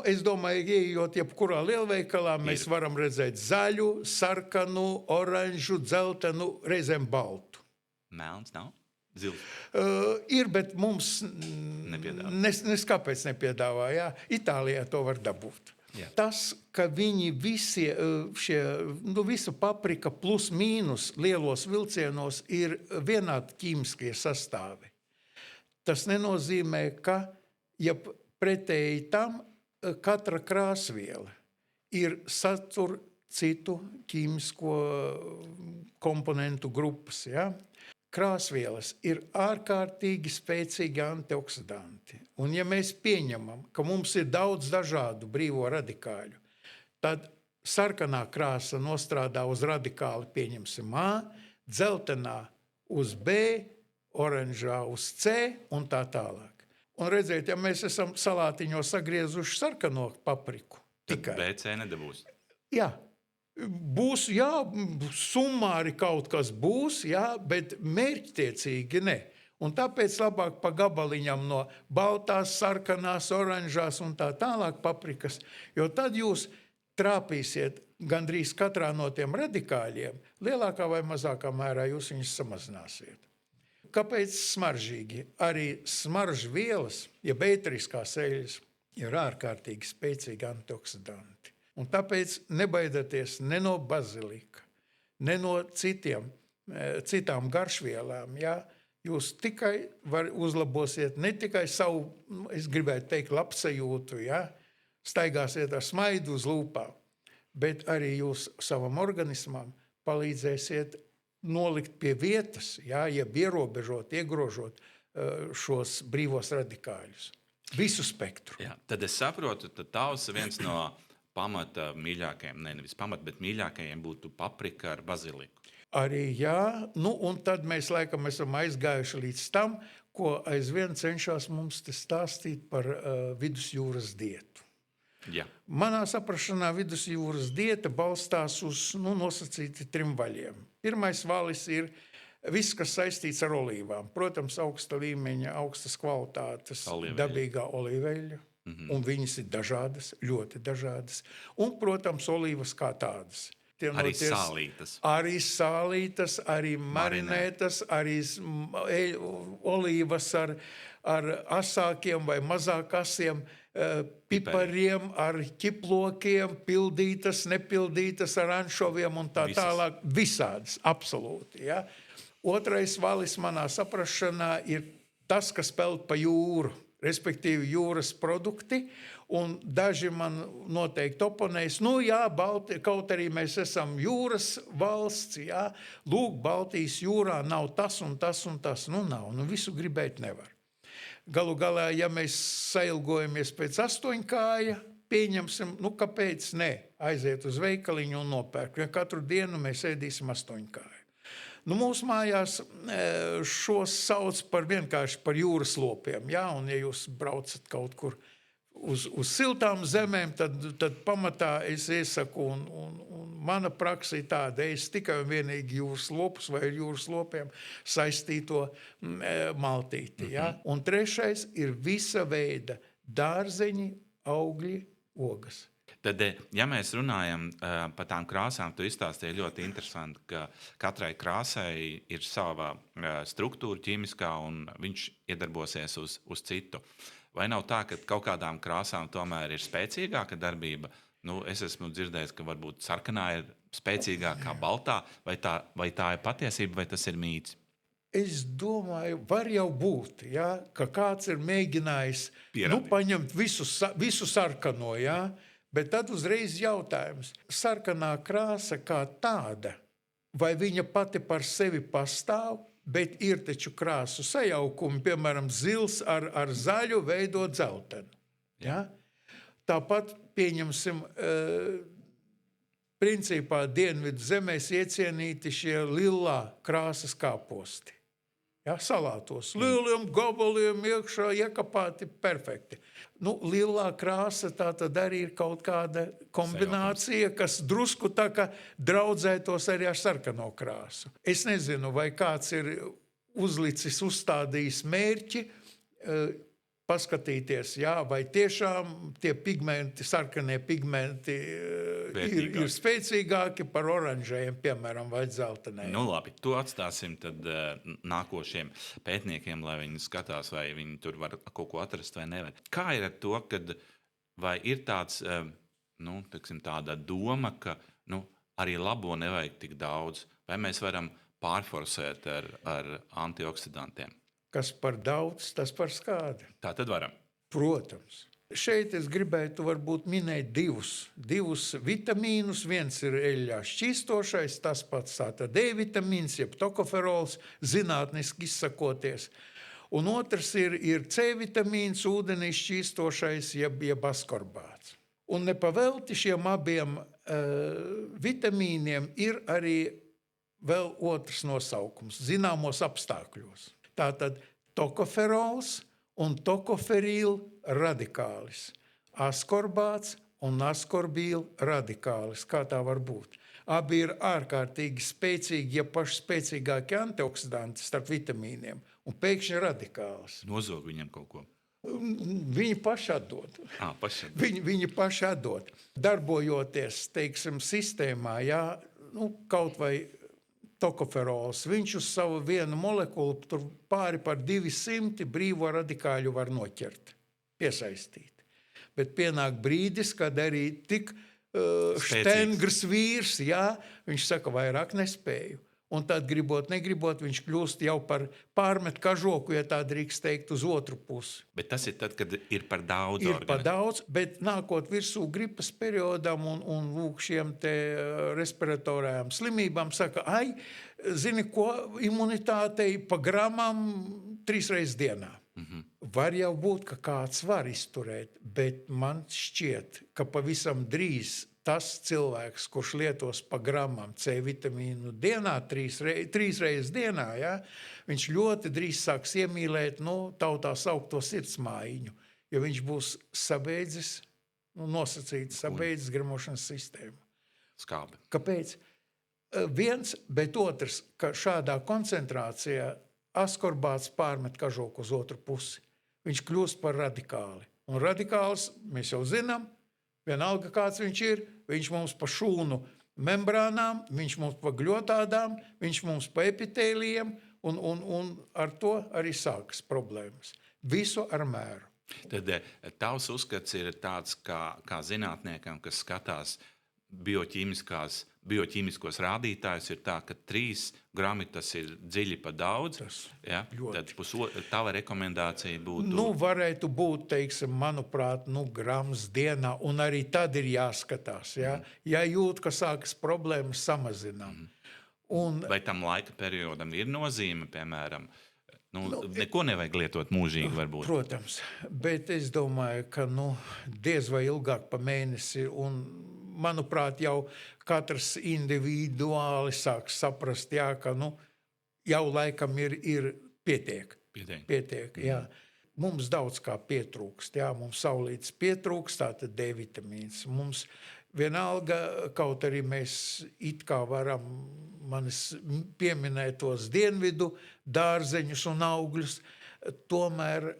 es domāju, ieejot jebkurā lielveikalā, mēs varam redzēt zaļu, sarkanu, oranžu, dzeltenu, reizēm baltu. Melns nav? Zils? Ir, bet mums kāpēc nepiedāvā. Jā. Itālijā to var dabūt. Jā. Tas, ka viņi visi visa paprika plus mīnus lielos vilcienos ir vienādi ķīmiskie sastāvi. Tas nenozīmē, ka pretēji tam katra krāsviela satur citu ķīmisko komponentu grupas. Ja? Krāsvielas ir ārkārtīgi spēcīgi antioksidanti. Un ja mēs pieņemam, ka mums ir daudz dažādu brīvo radikāļu, tad sarkanā krāsa nostrādā uz radikāli, pieņemsim A, dzeltenā uz B, oranžā uz C un tā tālāk. Un redziet, ja mēs esam salātiņos sagriezuši sarkano papriku. Tad BC nedabūs. Jā. Būs, summāri kaut kas būs, bet mērķtiecīgi ne. Un tāpēc labāk pa gabaliņam no baltās, sarkanās, oranžās un tā tālāk paprikas, jo tad jūs trāpīsiet gandrīz katrā no tiem radikāļiem, lielākā vai mazākā mērā jūs viņus samazināsiet. Kāpēc smaržīgi? Arī smaržvielas, ēteriskās eļļas, ir ārkārtīgi spēcīgi antioksidanti. Un tāpēc nebaidieties ne no bazilika, ne no citām garšvielām. Ja? Jūs tikai uzlabosiet ne tikai savu, es gribētu teikt, labsajūtu, ja? Staigāsiet ar smaidu uz lūpām, bet arī jūs savam organismam palīdzēsiet nolikt pie vietas, ierobežot, iegrožot šos brīvos radikāļus. Visu spektru. Jā, tad es saprotu, tad tavs viens no pamata mīļākajiem, nevis pamata, bet mīļākajiem būtu paprika ar baziliku. Arī un tad mēs laikam esam aizgājuši līdz tam, ko aizvien cenšas mums te stāstīt par vidusjūras dietu. Jā. Manā saprašanā vidusjūras dieta balstās uz nosacīti 3 vaļiem. Pirmais valis ir viss, kas saistīts ar olīvām. Protams, augsta līmeņa, augstas kvalitātes, dabīgā olīveļa. Un viņas ir dažādas, ļoti dažādas. Un, protams, olīvas kā tādas. Arī sālītas, arī marinētas, arī olīvas ar asākiem vai mazāk asiem pipariem, ar ķiplokiem, pildītas, nepildītas, ar anšoviem un tā tālāk. Visādas, absolūti. Ja? Otrais valis manā saprašanā ir tas, kas peld pa jūru, respektīvi jūras produkti, un daži man noteikti oponēs, kaut arī mēs esam jūras valsts, lūk, Baltijas jūrā nav tas un tas un tas, nav, visu gribēt nevar. Galu galā, ja mēs sailgojamies pēc 8-kāja, pieņemsim, kāpēc ne, aiziet uz veikaliņu un nopērk, ja katru dienu mēs ēdīsim 8-kāju. Mūsu mājās šos sauc vienkārši par jūras lopiem, un ja jūs braucat kaut kur uz siltām zemēm, tad pamatā es iesaku, un mana praksa ir tāda, es tikai un vienīgi jūras lopus vai jūras lopiem saistīto maltīti. Ja? Un trešais ir visa veida dārzeņi, augļi, ogas. Tad, ja mēs runājam par tām krāsām, tu izstāstīji ļoti interesanti, ka katrai krāsai ir sava struktūra ķīmiskā, un viņš iedarbosies uz citu. Vai nav tā, ka kaut kādām krāsām tomēr ir spēcīgāka darbība? Es esmu dzirdējis, ka varbūt sarkanā ir spēcīgākā kā baltā, vai tā ir patiesība, vai tas ir mīts? Es domāju, var jau būt, ka kāds ir mēģinājis paņemt visu sarkano, bet tad uzreiz jautājums, sarkanā krāsa kā tāda, vai viņa pati par sevi pastāv, bet ir taču krāsu sajaukumi, piemēram, zils ar zaļu veido dzeltenu. Ja? Tāpat pieņemsim principā dienvidu zemēs iecienīti šie lilā krāsas kāposti. Ja, salātos, lieliem gabaliem iekšā iekapāti perfekti. Nu, lilā krāsa tā tad arī ir kaut kāda kombinācija, kas drusku tā kā draudzētos arī ar sarkano krāsu. Es nezinu, vai kāds ir uzstādījis mērķi, paskatīties, jā, vai tiešām tie pigmenti, sarkanie pigmenti ir spēcīgāki par oranžējiem, piemēram, vai dzeltenējiem. Nu labi, to atstāsim tad nākošiem pētniekiem, lai viņi skatās, vai viņi tur var kaut ko atrast vai nevar. Kā ir ar to, kad vai ir tāds, tāda doma, ka arī labo nevajag tik daudz, vai mēs varam pārforsēt ar antioksidantiem? Kas par daudz, tas par skādi. Tā tad varam. Protams. Šeit es gribētu varbūt minēt divus vitamīnus. Viens ir eļļā šķīstošais, tas pats tātad D-vitamīns, jeb tokoferols, zinātniski izsakoties. Un otrs ir C-vitamīns, ūdenī šķīstošais, jeb askorbāts. Un nepavelti šiem abiem vitamīniem ir arī vēl otrs nosaukums, zināmos apstākļos. Tātad tokoferols un tokoferīla radikālis, askorbāts un askorbīla radikālis. Kā tā var būt? Abi ir ārkārtīgi spēcīgi, ja paši spēcīgākie antioksidanti starp vitamīniem, un pēkšņi radikālis. Nozog viņam kaut ko. Viņi paši atdod. Viņi paši atdod. Darbojoties, teiksim, sistēmā, jā, kaut vai tokoferols, viņš uz savu vienu molekulu tur pāri par 200 brīvo radikāļu var noķert, piesaistīt. Bet pienāk brīdis, kad arī tik štengrs vīrs, jā, viņš saka, vairāk nespēju. Un tad, gribot, negribot, viņš kļūst jau par pārmet kažoku, ja tā drīkst teikt, uz otru pusi. Bet tas ir tad, kad ir par daudz organismu. Ir par daudz, bet nākot virsū gripas periodam un lūk šiem te respiratorajām slimībām, saka, zini ko, imunitātei pa gramam 3 reizes dienā. Var jau būt, ka kāds var izturēt, bet man šķiet, ka pavisam drīz tas cilvēks, kurš lietos pa gramam C vitamīnu dienā, 3 reizes dienā, ja, viņš ļoti drīz sāks iemīlēt, tautā saukto sirdsmājiņu, jo viņš būs sabeidzis, nosacīts sabeidzis gremošanas sistēmu. Skābi. Kāpēc? Viens, bet otrs, ka šādā koncentrācijā askorbāts pārmet kažoku uz otru pusi. Viņš kļūst par radikāli. Un radikāls, mēs jau zinām, vienalga kāds viņš ir, viņš mums pa šūnu membrānām, viņš mums pa gļotādām, viņš mums pa epitēlijiem, un ar to arī sākas problēmas. Visu ar mēru. Tad tavs uzskats ir tāds, kā zinātniekam, kas skatās bioķīmiskos rādītājus, ir tā, ka 3 grami tas ir dziļi pa daudz. Ja? Tad tava rekomendācija būtu? Varētu būt, teiksim, manuprāt, grams dienā, un arī tad ir jāskatās. Ja, ja jūt, ka sākas problēmas, samazinām. Vai tam laika periodam ir nozīme, piemēram? Neko nevajag lietot mūžīgi, varbūt. Protams, bet es domāju, ka diez vai ilgāk pa mēnesi, un manuprāt, jau katrs individuāli sāk saprast, jā, ka jau laikam ir pietiek. Pietiek, jā. Mums daudz kā pietrūkst, jā, mums saulītes pietrūkst, tātad D-vitamīns. Mums vienalga, kaut arī mēs it kā varam manis pieminētos dienvidu dārzeņus un augļus, tomēr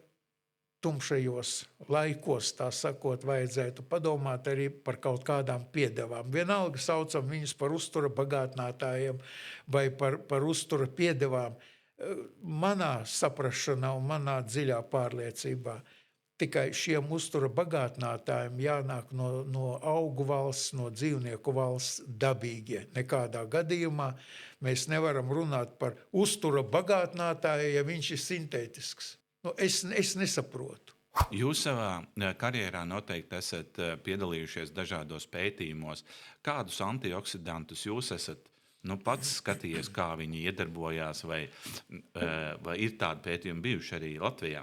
tumšajos laikos, tā sakot, vajadzētu padomāt arī par kaut kādām piedevām. Vienalga saucam viņus par uztura bagātinātājiem vai par uztura piedevām. Manā saprašanā un manā dziļā pārliecībā tikai šiem uztura bagātinātājiem jānāk no augu valsts, no dzīvnieku valsts dabīgie. Nekādā gadījumā mēs nevaram runāt par uztura bagātinātāju, ja viņš ir sintētisks. Es nesaprotu. Jūs savā karjerā noteikti esat piedalījušies dažādos pētījumos. Kādus antioksidantus jūs esat pats skatījies, kā viņi iedarbojās, vai ir tādi pētījumi bijuši arī Latvijā?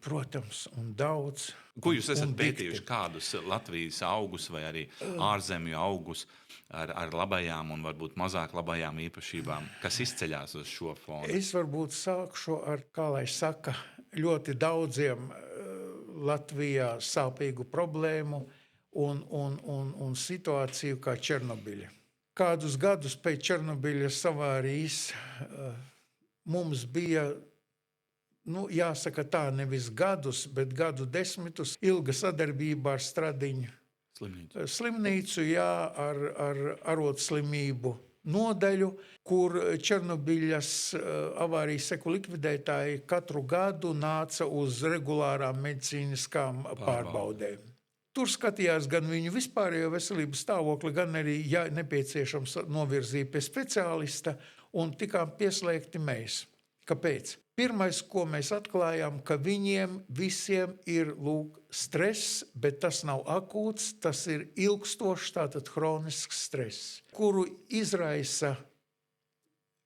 Protams, un daudz. Ko jūs esat un dikti. pētījuši? Kādus Latvijas augus vai arī ārzemju augus ar labajām un varbūt mazāk labajām īpašībām, kas izceļas uz šo fonu? Es varbūt sākšu ar, kā lai saka, ļoti daudziem Latvijā sāpīgu problēmu un situāciju kā Černobiļa. Kādus gadus pēc Černobiļas avārijas mums bija, jāsaka tā, nevis gadus, bet gadu desmitus ilga sadarbība ar Stradiņu slimnīcu, ar arodslimību nodaļu, kur Černobiļas avārijas seku likvidētāji katru gadu nāca uz regulārām medicīniskām pārbaudēm. Tur skatījās gan viņu vispārējo veselības stāvokli, gan arī, ja nepieciešams, novirzīja pie speciālista un tikām pieslēgti mēs. Kāpēc? Pirmais, ko mēs atklājām, ka viņiem visiem ir stress, bet tas nav akūts, tas ir ilgstošs, tātad hronisks stress, kuru izraisa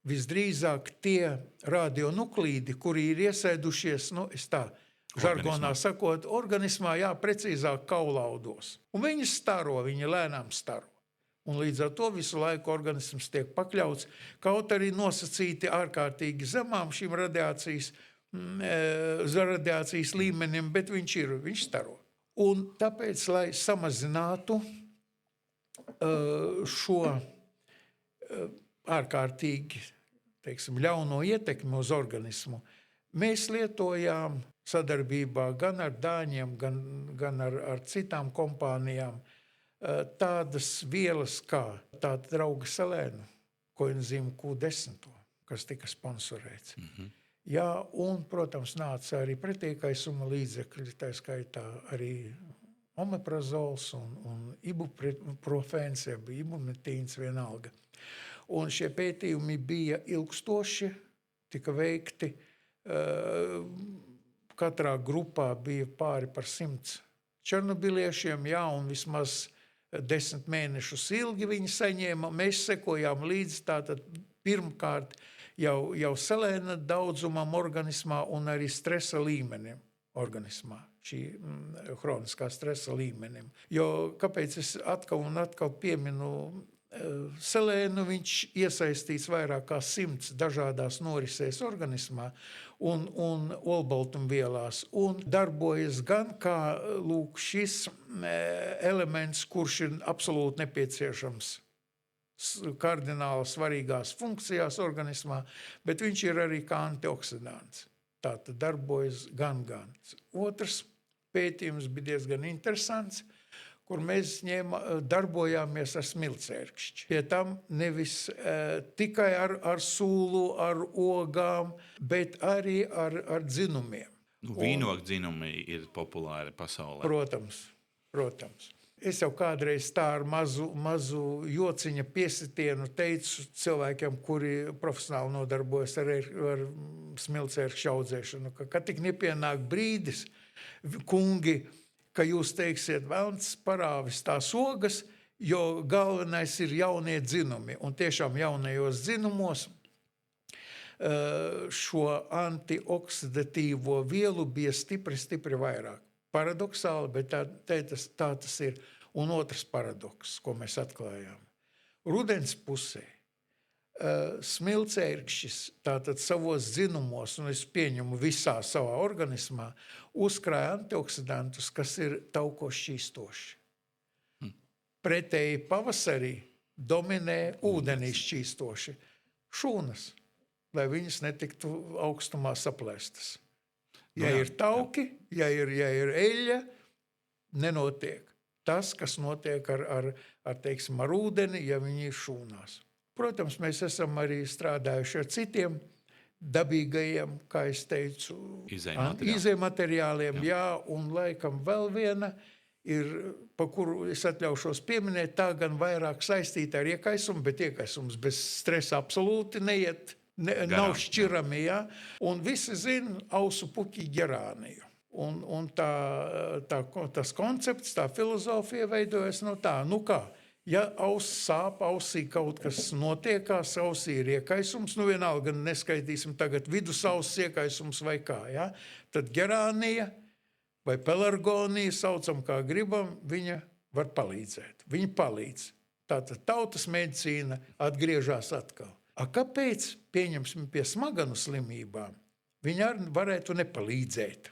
visdrīzāk tie radionuklīdi, kuri ir iesēdušies, žargonā sakot, organismā, precīzāk kaulaudos. Un viņi staro, viņi lēnām staro. Un līdz ar to visu laiku organisms tiek pakļauts, kaut arī nosacīti ārkārtīgi zemām šīm radiācijas līmenim, bet viņš staro. Un tāpēc, lai samazinātu šo ārkārtīgi, ļauno ietekmi uz organismu, mēs lietojām sadarbībā gan ar dāņiem, gan ar citām kompānijām tādas vielas kā tāda drauga selēnu, koenzīmu Q10, kas tika sponsorēts. Jā, un, protams, nāca arī pretiekaisuma līdzekļi, tā skaitā arī omeprazols un ibuprofēns, jeb ibumetīns vienalga. Un šie pētījumi bija ilgstoši, tika veikti. Katrā grupā bija pāri par 100 černobiliešiem, un vismaz 10 mēnešus ilgi viņi saņēma. Mēs sekojām līdzi tātad pirmkārt jau selēna daudzumam organismā un arī stresa līmenim organismā, šī hroniskā stresa līmenim. Jo kāpēc es atkal un atkal pieminu selēnu, viņš iesaistīts vairāk kā 100 dažādās norisēs organismā un olbaltumvielās, un darbojas gan kā šis elements, kurš ir absolūti nepieciešams kardināli svarīgās funkcijās organismā, bet viņš ir arī kā antioksidants. Tātad darbojas gan. Otrs pētījums bija diezgan interesants, kur mēs darbojāmies ar smilcērkšķi. Pie tam nevis tikai ar sūlu, ar ogām, bet arī ar dzinumiem. Vīnogu dzinumi ir populāri pasaulē. Protams. Es jau kādreiz tā ar mazu jociņa piesitienu teicu cilvēkiem, kuri profesionāli nodarbojas ar smilcērkšķu audzēšanu, ka kad tik nepienāk brīdis, kungi, ka jūs teiksiet, velns parāvis tās ogas, jo galvenais ir jaunie dzinumi. Un tiešām jaunajos dzinumos šo antioksidatīvo vielu bija stipri vairāk. Paradoksāli, bet tā tas ir. Un otrs paradoks, ko mēs atklājām. Rudens pusē smilcērkšķis tātad savos dzinumos, un es pieņemu visā savā organismā, uzkrāja antioksidantus, kas ir tauko šķīstoši. Pretēji pavasarī dominē ūdenī šķīstoši šūnas, lai viņas netiktu augstumā saplēstas. Ja ir tauki, ja ir eļļa, nenotiek tas, kas notiek ar ūdeni, ja viņi ir šūnās. Protams, mēs esam arī strādājuši ar citiem dabīgajiem, kā es teicu, izējumateriāliem, un laikam vēl viena ir, pa kuru es atļaušos pieminēt, tā gan vairāk saistīta ar iekaisumu, bet iekaisums bez stresa absolūti neiet, nav šķirami, un visi zina ausu puķi ģerāniju. Un tas koncepts, tā filozofija veidojas no tā, kā, Ja auss sāp, ausī kaut kas notiekās, ausī ir iekaisums, nu vienalga neskaitīsim tagad vidusauss iekaisums vai kā, ja? Tad gerānija vai pelargonija, saucam kā gribam, viņa var palīdzēt. Viņa palīdz. Tātad tautas medicīna atgriežas atkal. Kāpēc, pieņemsim pie smaganu slimībām, viņa arī varētu nepalīdzēt?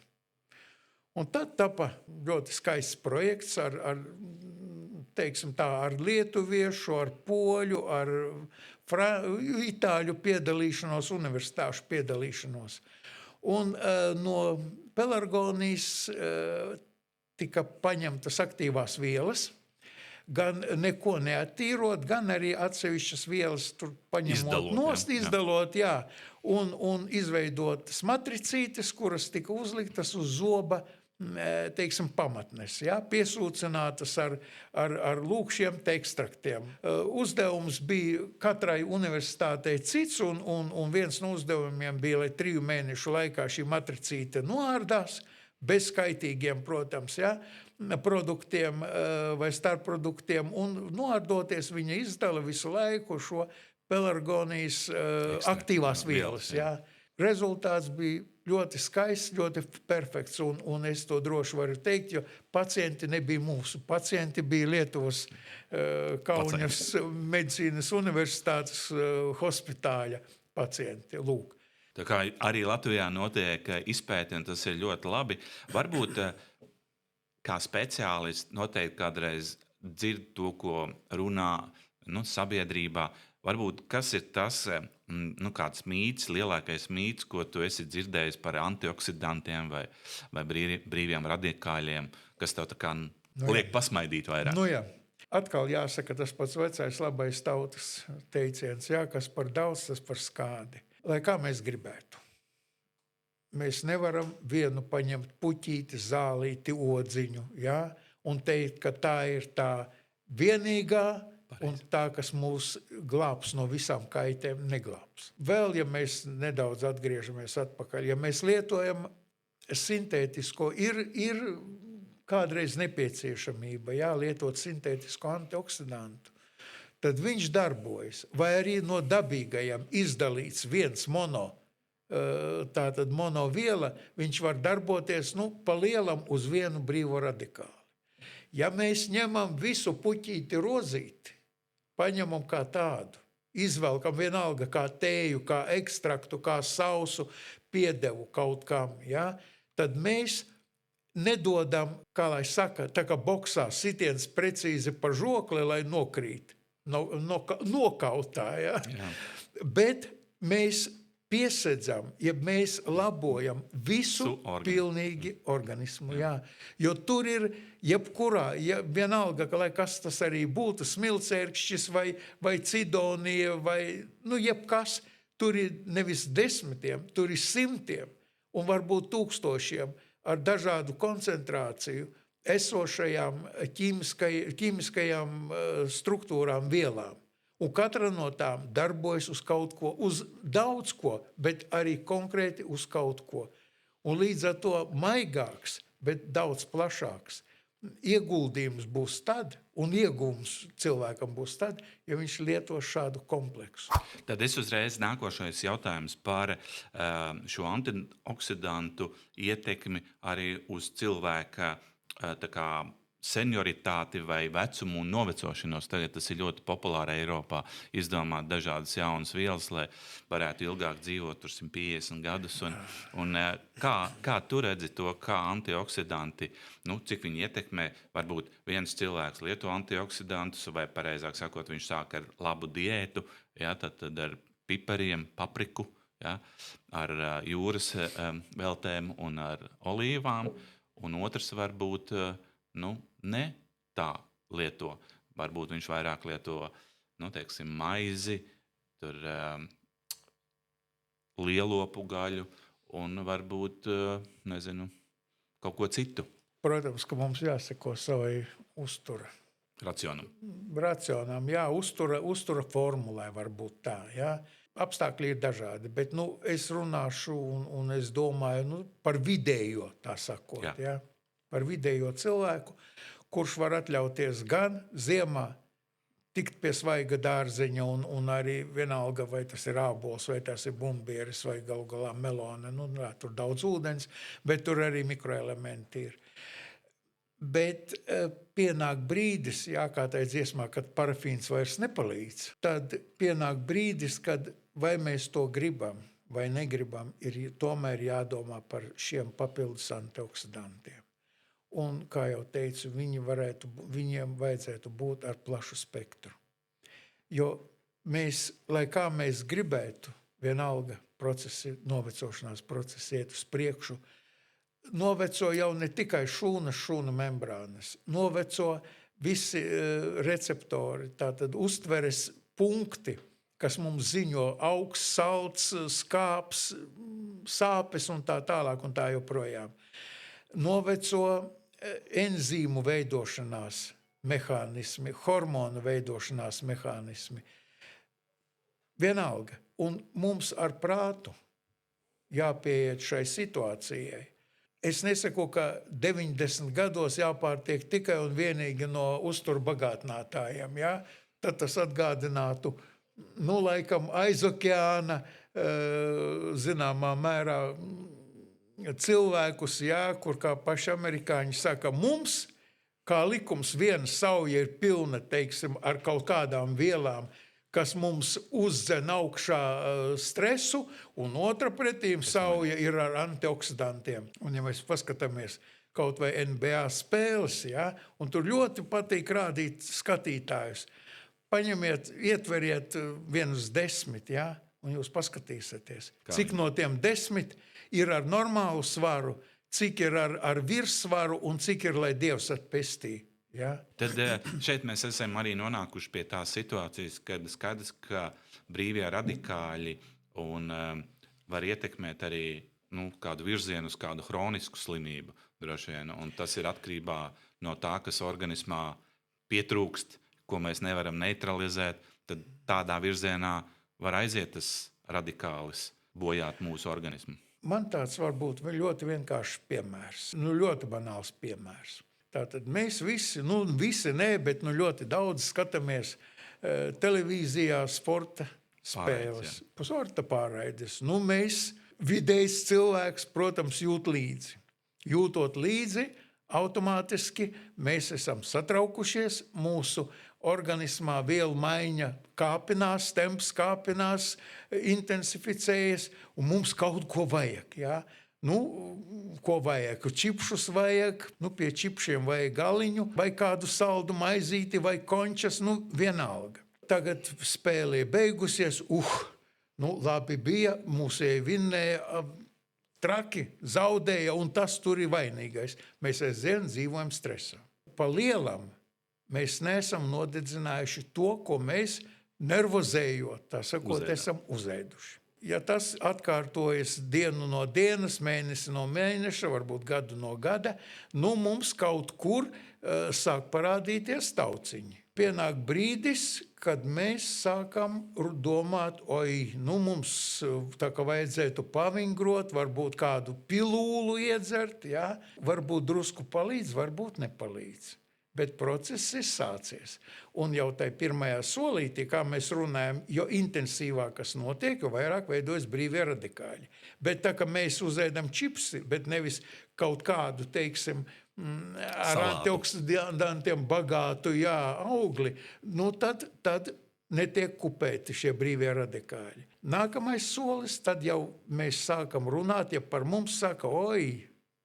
Un tad tapa ļoti skaists projekts teiksim tā, ar lietuviešu, ar poļu, ar itāļu piedalīšanos, universitāšu piedalīšanos. Un no pelargonijas tika paņemtas aktīvās vielas, gan neko neattīrot, gan arī atsevišķas vielas tur paņemot nost, izdalot, jā, un izveidotas matricītes, kuras tika uzliktas uz zoba, teiksim, pamatnes, ja, piesūcinātas ar lūk šiem ekstraktiem. Uzdevums bija katrai universitātei cits, un viens no uzdevumiem bija, lai 3 mēnešu laikā šī matricīte noārdās, bez skaitīgiem, protams, ja, produktiem vai starpproduktiem, un noārdoties viņa izdala visu laiku šo pelargonijas aktīvās vielas. Ja. Rezultāts bija ļoti skaists, ļoti perfekts, un es to droši varu teikt, jo pacienti nebija mūsu. Pacienti bija Lietuvas Kaunas medicīnas universitātes hospitāļa pacienti. Lūk. Tā kā arī Latvijā notiek izpēti, un tas ir ļoti labi. Varbūt kā speciālists noteikti kādreiz dzird to, ko runā sabiedrībā. Varbūt kas ir tas kāds mīts, lielākais mīts, ko tu esi dzirdējis par antioksidantiem vai brīviem radikāļiem, kas tev tā kā liek pasmaidīt vairāk? Nu jā, atkal jāsaka tas pats vecais labais tautas teiciens, jā, kas par daudz, tas par skādi. Lai kā mēs gribētu. Mēs nevaram vienu paņemt puķīti, zālīti, odziņu, jā, un teikt, ka tā ir tā vienīgā, un tā, kas mūs glābs no visām kaitēm, neglābs. Vēl, ja mēs nedaudz atgriežamies atpakaļ, ja mēs lietojam sintētisko, ir kādreiz nepieciešamība, jā, lietot sintētisko antioksidantu, tad viņš darbojas, vai arī no dabīgajiem izdalīts viens tātad monoviela, viņš var darboties, pa lielam uz vienu brīvo radikāli. Ja mēs ņemam visu puķīti rozīti, paņemam kā tādu, izvelkam vienalga kā tēju, kā ekstraktu, kā sausu piedevu kaut kam, ja? Tad mēs nedodam, kā lai saka, tā kā boksā sitiens precīzi pa žokli, lai nokrīt, nokautā, ja? Jā. Bet mēs piesedzam, ja mēs labojam visu pilnīgi organismu. Jā. Jo tur ir jebkurā, vienalga, lai kas tas arī būtu, smilcērkšķis vai cidonija, vai jebkas, tur ir nevis 10, tur ir 100 un varbūt 1000 ar dažādu koncentrāciju esošajām ķīmiskajām struktūrām, vielām. Un katra no tām darbojas uz kaut ko, uz daudz ko, bet arī konkrēti uz kaut ko. Un līdz ar to maigāks, bet daudz plašāks ieguldījums būs tad, un iegūms cilvēkam būs tad, ja viņš lieto šādu kompleksu. Tad es uzreiz nākošais jautājums par šo antioksidantu ietekmi arī uz cilvēka tā kā senioritāti vai vecumu un novecošanos. Tagad tas ir ļoti populāri Eiropā izdomāt dažādas jaunas vielas, lai varētu ilgāk dzīvot, tur 150 gadus. Un kā tu redzi to, kā antioksidanti, cik viņi ietekmē, varbūt viens cilvēks lieto antioksidantus, vai pareizāk sakot, viņš sāk ar labu diētu, ja, tad ar pipariem, papriku, ja, ar jūras veltēm un ar olīvām, un otrs varbūt ne tā lieto. Varbūt viņš vairāk lieto, teiksim, maizi, tur lielopu gaļu un varbūt, nezinu, kaut ko citu. Protams, ka mums jāseko savai uztura. Racionam, jā, uztura formulē varbūt tā, jā. Apstākļi ir dažādi, bet, es runāšu un es domāju, par vidējo, tā sakot, jā. Par vidējo cilvēku, kurš var atļauties gan ziemā tikt pie svaiga dārzeņa un arī vienalga, vai tas ir ābols, vai tas ir bumbieris, vai galu galā melona. Nu, tur daudz ūdens, bet tur arī mikroelementi ir. Bet pienāk brīdis, jā, kā tai dziesmā, kad parafīns vairs nepalīdz, tad pienāk brīdis, kad vai mēs to gribam vai negribam, ir tomēr jādomā par šiem papildus antioksidantiem. Un, kā jau teicu, viņiem vajadzētu būt ar plašu spektru. Jo mēs, lai kā mēs gribētu, vienalga novecošanās procesi iet uz priekšu, noveco jau ne tikai šūna membrānas, noveco visi receptori, tātad uztveres punkti, kas mums ziņo augsts, salds, skāps, sāpes un tā tālāk un tā joprojām. Noveco enzīmu veidošanās mehānismi, hormonu veidošanās mehānismi. Vienalga. Un mums ar prātu jāpieiet šai situācijai. Es nesaku, ka 90 gados jāpārtiek tikai un vienīgi no uzturbagātinātājiem. Ja? Tad tas atgādinātu, laikam aiz okeāna, zināmā mērā, cilvēkus, ja? Kur kā paši amerikāņi saka, mums, kā likums, viena sauja ir pilna, teiksim, ar kaut kādām vielām, kas mums uzdzen augšā stresu, un otra pretīm sauja ir ar antioksidantiem. Un ja mēs paskatāmies kaut vai NBA spēles, ja, un tur ļoti patīk rādīt skatītājus, paņemiet, ietveriet 1 uz 10, ja, un jūs paskatīsieties, cik no tiem 10 ir ar normālu svaru, cik ir ar virssvaru un cik ir, lai Dievs atpestī. Ja? Tad šeit mēs esam arī nonākuši pie tās situācijas, kad skaidrs, ka brīvie radikāļi var ietekmēt arī kādu virzienu uz kādu hronisku slimību. Droši vien, un tas ir atkarībā no tā, kas organismā pietrūkst, ko mēs nevaram neutralizēt. Tad tādā virzienā var aiziet tas radikālis, bojāt mūsu organismu. Man tāds var būt ļoti vienkāršs piemērs, ļoti banāls piemērs. Tātad mēs visi ne, bet ļoti daudz skatāmies televīzijā sporta spēles, sporta pārraides. Mēs, vidējs cilvēks, protams, jūt līdzi. Jūtot līdzi, automātiski mēs esam satraukušies, mūsu organismā vielu maiņa kāpinās, temps kāpinās, intensificējas, un mums kaut ko vajag, jā. Ko vajag? Čipšus vajag, pie čipšiem vajag galiņu, vai kādu saldu maizīti, vai končas, vienalga. Tagad spēlē beigusies, labi bija, mūsēji vinnēja, traki zaudēja, un tas tur ir vainīgais. Mēs aizvien dzīvojam stresā. Pa lielam mēs neesam nodedzinājuši to, ko mēs nervozējot, tā sakot, esam uzēduši. Ja tas atkārtojas dienu no dienas, mēnesi no mēneša, varbūt gadu no gada, mums kaut kur sāk parādīties tauciņi. Pienāk brīdis, kad mēs sākam domāt, mums tā kā vajadzētu pavingrot, varbūt kādu pilūlu iedzert, ja? Varbūt drusku palīdz, varbūt nepalīdz. Bet process ir sācies. Un jau tai pirmajā solītī, kā mēs runājam, jo intensīvāk kas notiek, jo vairāk veidojas brīvie radikāļi. Bet tā, ka mēs uzēdam čipsi, bet nevis kaut kādu, teiksim, ar antioksidantiem bagātu augli, tad netiek kupēti šie brīvie radikāļi. Nākamais solis, tad jau mēs sākam runāt, ja par mums saka,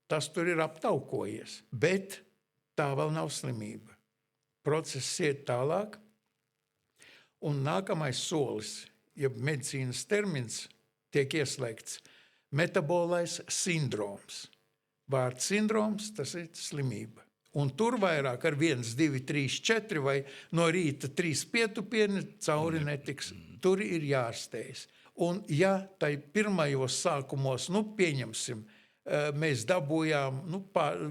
tas tur ir aptaukojies. Bet tā vēl nav slimība. Process iet tālāk, un nākamais solis, ja medicīnas termins tiek ieslēgts, metabolais sindroms. Vārds sindroms, tas ir slimība. Un tur vairāk ar 1, 2, 3, 4 vai no rīta 3 pietupieni cauri netiks. Tur ir jārastējas. Un ja tai pirmajos sākumos, pieņemsim, mēs dabūjām,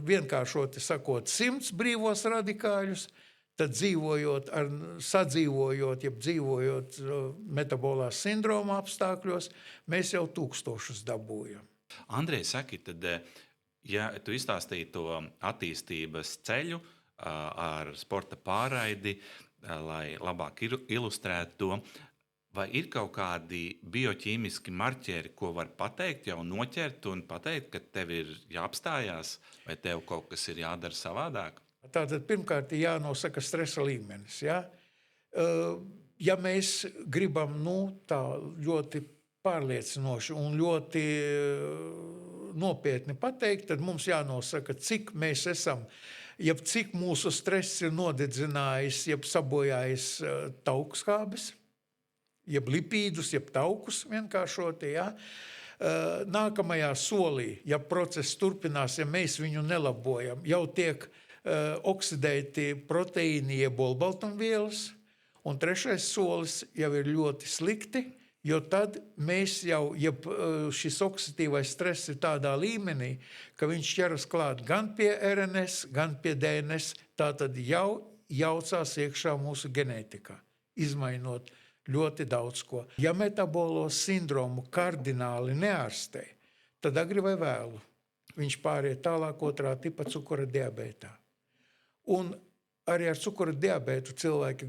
vienkāršoti sakot, 100 brīvos radikāļus, tad sadzīvojot, jeb dzīvojot metabolās sindroma apstākļos, mēs jau 1000 dabūjam. Andrej, saki, tad, ja tu izstāstīji to attīstības ceļu ar sporta pārraidi, lai labāk ilustrētu to. Vai ir kaut kādi bioķīmiski marķeri, ko var pateikt, jau noķert un pateikt, ka tev ir jāapstājās, vai tev kaut kas ir jādara savādāk? Tātad pirmkārt ir jānosaka stresa līmenis. Ja, ja mēs gribam tā ļoti pārliecinoši un ļoti nopietni pateikt, tad mums jānosaka, cik mēs esam, jeb cik mūsu stress ir nodedzinājis, jeb sabojājis taukskābes, jeb lipīdus, jeb taukus vienkāršoti. Ja. Nākamajā solī, ja process turpinās, ja mēs viņu nelabojam, jau tiek oksidēti proteīni, jeb olbaltumvielas, un trešais solis jau ir ļoti slikti, jo tad mēs jau, ja šis oksidatīvais stress ir tādā līmenī, ka viņš ķeras klāt gan pie RNS, gan pie DNS, tātad jau jaucās iekšā mūsu ģenētikā, izmainot ļoti daudz ko. Ja metabolo sindromu kardināli neārstē, tad agri vai vēlu viņš pāriet tālāk 2. tipa cukura diabētā. Un arī ar cukura diabētu cilvēki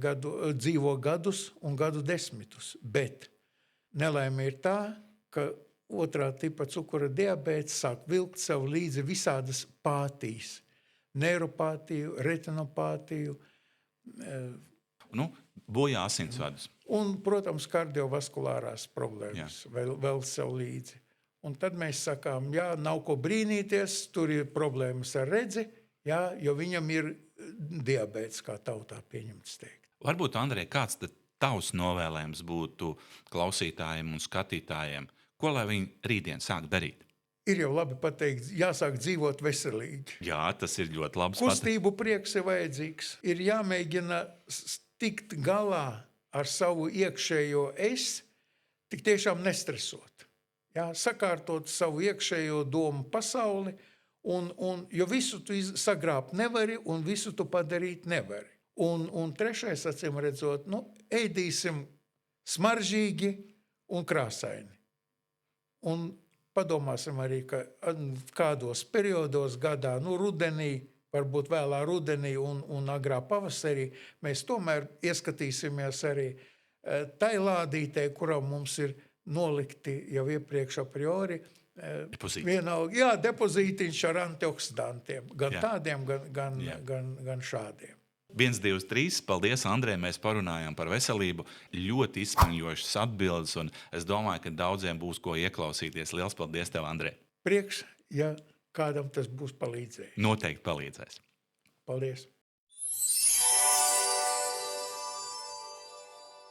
dzīvo gadus un gadu desmitus, bet nelaime ir tā, ka 2. tipa cukura diabēts sāk vilkt sev līdzi visādas pātijas, neiropātiju, retinopātiju, Bojā asinsvadus. Un, protams, kardiovaskulārās problēmas vēl sev līdzi. Un tad mēs sakām, jā, nav ko brīnīties, tur ir problēmas ar redzi, jā, jo viņam ir diabēts, kā tautā pieņemts teikt. Varbūt, Andrej, kāds tad tavs novēlējums būtu klausītājiem un skatītājiem? Ko lai viņi rītdien sāk darīt? Ir jau labi pateikt, jāsāk dzīvot veselīgi. Jā, tas ir ļoti labs Kustību prieks ir vajadzīgs. Ir jāmēģina tikt galā ar savu iekšējo es, tik tiešām nestresot. Jā, sakārtot savu iekšējo domu pasauli, jo visu tu sagrābt nevari un visu tu padarīt nevari. Un trešais, acīm redzot, ēdīsim smaržīgi un krāsaini. Un padomāsim arī, ka kādos periodos gadā, rudenī, varbūt vēlā rudenī un agrā pavasarī, mēs tomēr ieskatīsimies arī tai lādītei, kurā mums ir nolikti jau iepriekš a priori depozītiņš ar antioksidantiem, gan tādiem, gan šādiem. 1, 2, 3. Paldies, Andrej. Mēs parunājām par veselību. Ļoti izsmeļošas atbildes, un es domāju, ka daudziem būs ko ieklausīties. Liels paldies tev, Andrej. Prieks, ja kādam tas būs palīdzējis. Noteikti palīdzēs. Paldies.